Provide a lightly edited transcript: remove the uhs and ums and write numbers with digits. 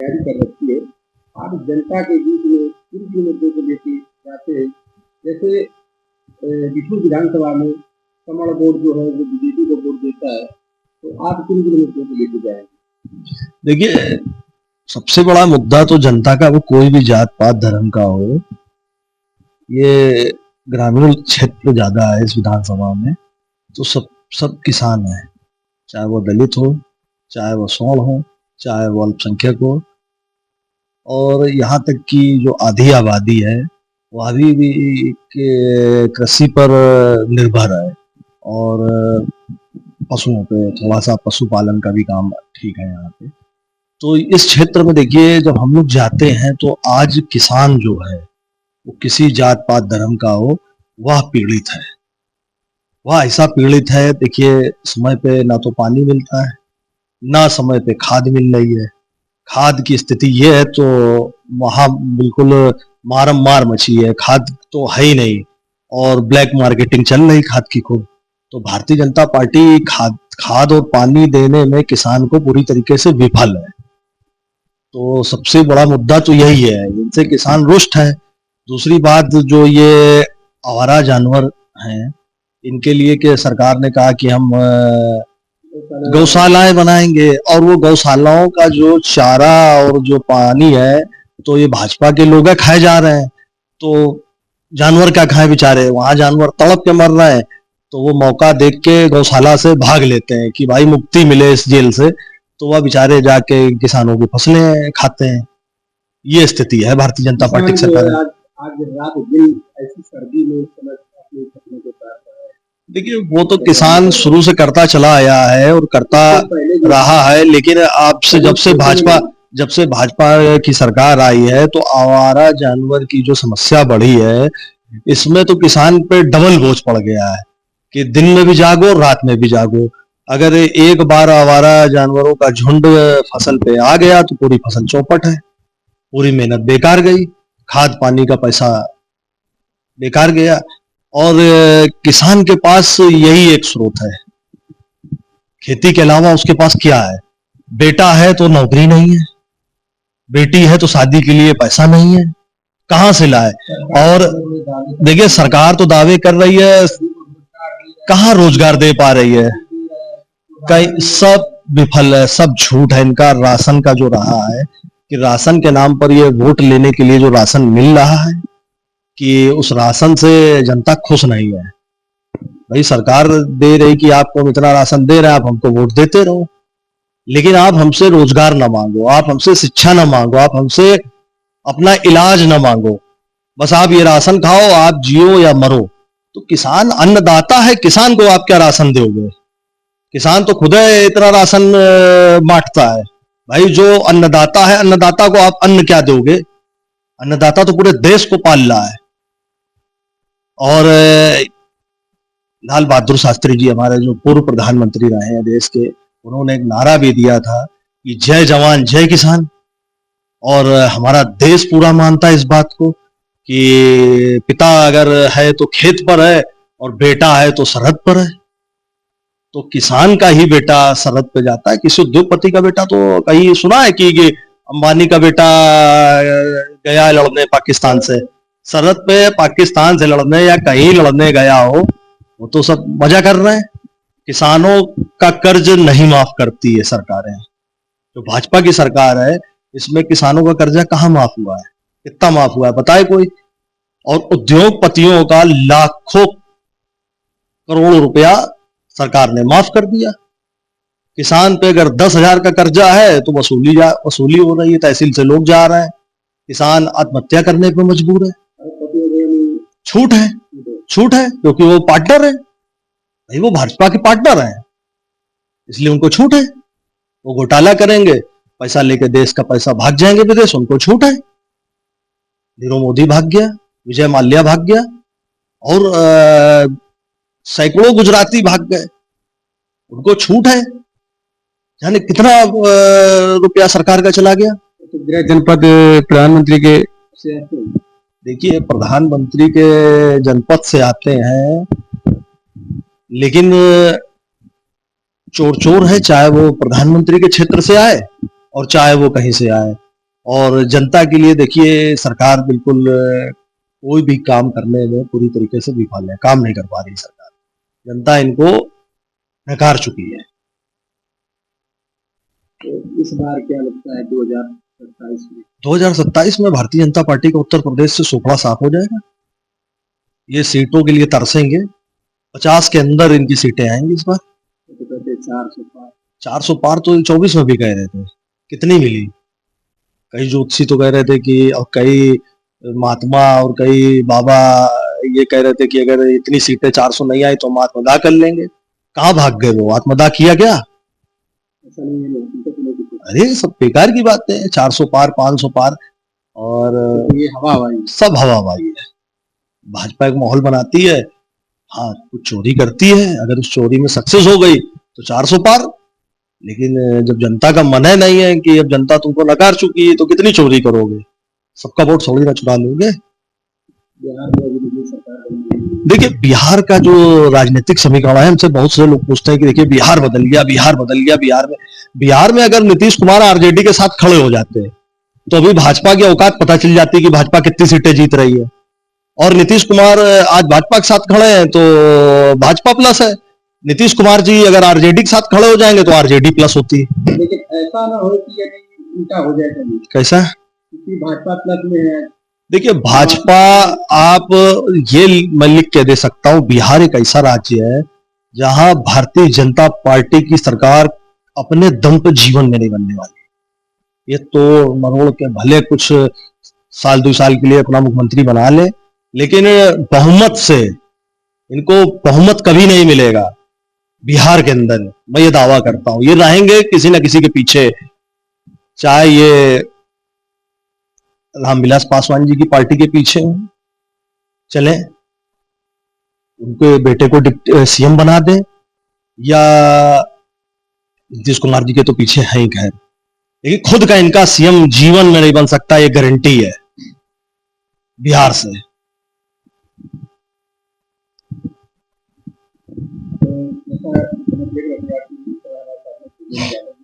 तैयारी कर रखी है। आप जनता के बीच में किन किन मुद्दों को लेके जाते हैं? जैसे बिठूर विधानसभा में कमल बोर्ड जो है वो बीजेपी को वोट देता है, तो आप किन किन मुद्दों को लेके जाएंगे? देखिए, सबसे बड़ा मुद्दा तो जनता का, वो कोई भी जात पात धर्म का हो, ये ग्रामीण क्षेत्र ज्यादा है इस विधानसभा में, तो सब किसान है, चाहे वो दलित हो, चाहे वो सवर्ण हो, चाहे वो अल्पसंख्यक हो, और यहाँ तक कि जो आधी आबादी है वो अभी भी कृषि पर निर्भर है, और पशुओं पे थोड़ा सा पशुपालन का भी काम ठीक है यहाँ पे। तो इस क्षेत्र में देखिए, जब हम लोग जाते हैं तो आज किसान जो है वो किसी जात पात धर्म का हो, वह पीड़ित है, वह ऐसा पीड़ित है। देखिए, समय पे ना तो पानी मिलता है, ना समय पे खाद मिल रही है। खाद की स्थिति ये है तो वहां बिल्कुल मारम मार मची है, खाद तो है ही नहीं, और ब्लैक मार्केटिंग चल रही खाद की खूब। तो भारतीय जनता पार्टी खाद और पानी देने में किसान को पूरी तरीके से विफल है। तो सबसे बड़ा मुद्दा तो यही है, इनसे किसान रुष्ट है। दूसरी बात, जो ये आवारा जानवर हैं, इनके लिए कि सरकार ने कहा कि हम गौशालाएं बनाएंगे, और वो गौशालाओं का जो चारा और जो पानी है तो ये भाजपा के लोग खाए जा रहे हैं। तो जानवर क्या खाए बेचारे, वहां जानवर तड़प के मर रहे हैं, तो वो मौका देख के गौशाला से भाग लेते हैं कि भाई मुक्ति मिले इस जेल से, तो वह बेचारे जाके किसानों की फसलें खाते हैं। ये स्थिति है भारतीय जनता पार्टी की सरकार। आज रात दिन ऐसी सर्दी में अपनी फसलों को काट रहा है। देखिए, वो तो किसान शुरू से करता चला आया है और करता रहा है, लेकिन आपसे जब से भाजपा की सरकार आई है तो आवारा जानवर की जो समस्या बढ़ी है, इसमें तो किसान पे डबल बोझ पड़ गया है कि दिन में भी जागो, रात में भी जागो। अगर एक बार आवारा जानवरों का झुंड फसल पे आ गया तो पूरी फसल चौपट है, पूरी मेहनत बेकार गई, खाद पानी का पैसा बेकार गया, और किसान के पास यही एक स्रोत है, खेती के अलावा उसके पास क्या है? बेटा है तो नौकरी नहीं है, बेटी है तो शादी के लिए पैसा नहीं है, कहां से लाए? और देखिए, सरकार तो दावे कर रही है, कहां रोजगार दे पा रही है? कहीं सब विफल है, सब झूठ है इनका। राशन का जो रहा है कि राशन के नाम पर ये वोट लेने के लिए जो राशन मिल रहा है, कि उस राशन से जनता खुश नहीं है। भाई, सरकार दे रही कि आपको हम इतना राशन दे रहे हैं, आप हमको वोट देते रहो, लेकिन आप हमसे रोजगार ना मांगो, आप हमसे शिक्षा ना मांगो, आप हमसे अपना इलाज ना मांगो, बस आप ये राशन खाओ, आप जियो या मरो। तो किसान अन्नदाता है, किसान को आप क्या राशन दोगे? किसान तो खुद इतना राशन बांटता है। भाई, जो अन्नदाता है, अन्नदाता को आप अन्न क्या दोगे? अन्नदाता तो पूरे देश को पाल रहा है। और लाल बहादुर शास्त्री जी, हमारे जो पूर्व प्रधानमंत्री रहे हैं देश के, उन्होंने एक नारा भी दिया था कि जय जवान जय किसान, और हमारा देश पूरा मानता है इस बात को कि पिता अगर है तो खेत पर है, और बेटा है तो सरहद पर है। तो किसान का ही बेटा सरहद पे जाता है। किसी उद्योगपति का बेटा तो कहीं सुना है कि अंबानी का बेटा गया लड़ने पाकिस्तान से, सरहद पे पाकिस्तान से लड़ने या कहीं लड़ने गया हो, वो तो सब मजा कर रहे हैं। किसानों का कर्ज नहीं माफ करती है सरकारें, जो भाजपा की सरकार है इसमें किसानों का कर्जा कहाँ माफ हुआ है? कितना माफ हुआ है बताए कोई? और उद्योगपतियों का लाखों करोड़ों रुपया सरकार ने माफ कर दिया। किसान पे अगर 10,000 का कर्जा है तो वसूली हो रही है, तहसील से लोग जा रहे हैं, किसान आत्महत्या करने पे मजबूर है। छूट है क्योंकि वो पार्टनर है, भाई वो भाजपा के पार्टनर है, इसलिए उनको छूट है। वो घोटाला करेंगे, पैसा लेके देश का पैसा भाग जाएंगे विदेश, उनको छूट है। नीरव मोदी भाग गया, विजय माल्या भाग गया, और सैकड़ों गुजराती भाग गए, उनको छूट है। यानी कितना रुपया सरकार का चला गया। तो गृह जनपद प्रधानमंत्री के से देखिए, प्रधानमंत्री के जनपद से आते हैं, लेकिन चोर चोर है, चाहे वो प्रधानमंत्री के क्षेत्र से आए और चाहे वो कहीं से आए। और जनता के लिए देखिए सरकार बिल्कुल कोई भी काम करने में पूरी तरीके से विफल है, काम नहीं कर पा रही सरकार, जनता इनको नकार चुकी है। तो इस बार क्या लगता है 2027 में? 2027 में भारतीय जनता पार्टी का उत्तर प्रदेश से सुपड़ा साफ हो जाएगा। ये सीटों के लिए तरसेंगे, 50 के अंदर इनकी सीटें आएंगी इस बार। तो कहते 400 पार। 400 पार तो 24 में भी कह रहे थे, कितनी मिली? कई ज्योतिषी तो कह रहे थे कि, और कई महात्मा और कई बाबा ये कह रहे थे कि अगर इतनी सीटें 400 नहीं आई तो हम आत्मदाह कर लेंगे। कहाँ भाग गए वो? आत्मदाह किया क्या? ऐसा नहीं है, हकीकत में कुछ अरे सब बेकार की बातें हैं, 400 पार 500 पार और तो ये हवा हवाई सब हवाबाजी है। भाजपा एक माहौल बनाती है, हाँ कुछ चोरी करती है, अगर उस चोरी में सक्सेस हो गई तो 400 पार। लेकिन जब जनता का मन है नहीं है कि अब जनता तुमको नकार चुकी है तो कितनी चोरी करोगे? सबका वोट थोड़ी ना चुरा लोगे। बिहार में अभी बीजेपी सरकार बनी है। देखिए बिहार का जो राजनीतिक समीकरण है, हमसे बहुत से लोग पूछते हैं कि देखिए बिहार बदल गया, बिहार बदल गया। बिहार में अगर नीतीश कुमार आरजेडी के साथ खड़े हो जाते हैं तो अभी भाजपा की औकात पता चल जाती कि भाजपा कितनी सीटें जीत रही है। और नीतीश कुमार आज भाजपा के साथ खड़े हैं तो भाजपा प्लस है। नीतीश कुमार जी अगर आरजेडी के साथ खड़े हो जाएंगे तो आरजेडी प्लस होती है। लेकिन ऐसा ना हो कि यदि उल्टा हो जाए कभी, कैसा? क्योंकि भाजपा प्लस में है। देखिए भाजपा, आप ये मैं लिख के दे सकता हूं, बिहार एक ऐसा राज्य है जहां भारतीय जनता पार्टी की सरकार अपने दम पे जीवन में नहीं बनने वाली। ये तो मरोड़ के भले कुछ साल 2 साल के लिए अपना मुख्यमंत्री बना ले, लेकिन बहुमत से इनको बहुमत कभी नहीं मिलेगा बिहार के अंदर। मैं ये दावा करता हूं, ये रहेंगे किसी न किसी के पीछे, चाहे ये रामविलास पासवान जी की पार्टी के पीछे हो, चले उनके बेटे को सीएम बना दें, या नीतीश कुमार जी के तो पीछे है ही खैर, लेकिन खुद का इनका सीएम जीवन में नहीं बन सकता, ये गारंटी है बिहार से। तो ऐसा मतलब देख रहे हैं आप